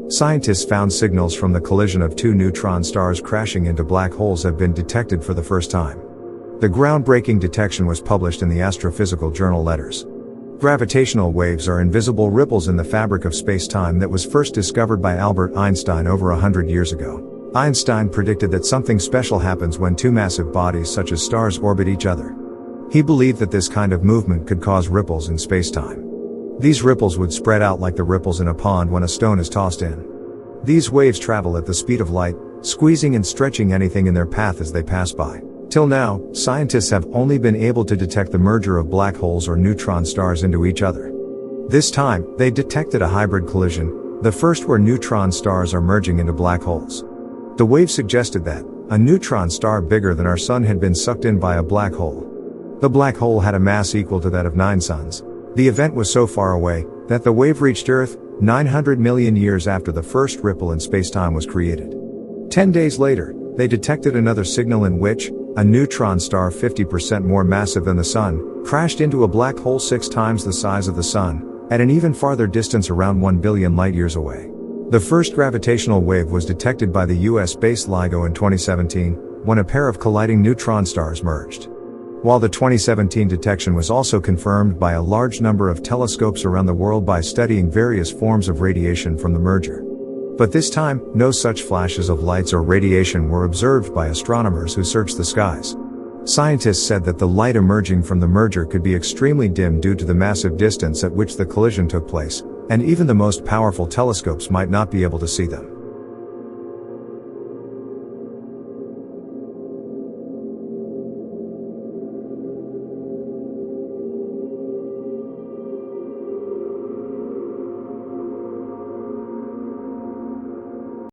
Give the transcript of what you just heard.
Scientists found signals from the collision of two neutron stars crashing into black holes have been detected for the first time. The groundbreaking detection was published in the astrophysical journal Letters. Gravitational waves are invisible ripples in the fabric of space-time that was first discovered by Albert Einstein over 100 years ago. Einstein predicted that something special happens when two massive bodies such as stars orbit each other. He believed that this kind of movement could cause ripples in space-time. These ripples would spread out like the ripples in a pond when a stone is tossed in. These waves travel at the speed of light, squeezing and stretching anything in their path as they pass by. Till now, scientists have only been able to detect the merger of black holes or neutron stars into each other. This time, they detected a hybrid collision, the first where neutron stars are merging into black holes. The wave suggested that a neutron star bigger than our sun had been sucked in by a black hole. The black hole had a mass equal to that of 9 suns. The event was so far away that the wave reached Earth 900 million years after the first ripple in space-time was created. 10 days later, they detected another signal in which a neutron star 50% more massive than the Sun crashed into a black hole 6 times the size of the Sun, at an even farther distance around 1 billion light-years away. The first gravitational wave was detected by the US-based LIGO in 2017, when a pair of colliding neutron stars merged. While the 2017 detection was also confirmed by a large number of telescopes around the world by studying various forms of radiation from the merger. But this time, no such flashes of lights or radiation were observed by astronomers who searched the skies. Scientists said that the light emerging from the merger could be extremely dim due to the massive distance at which the collision took place, and even the most powerful telescopes might not be able to see them.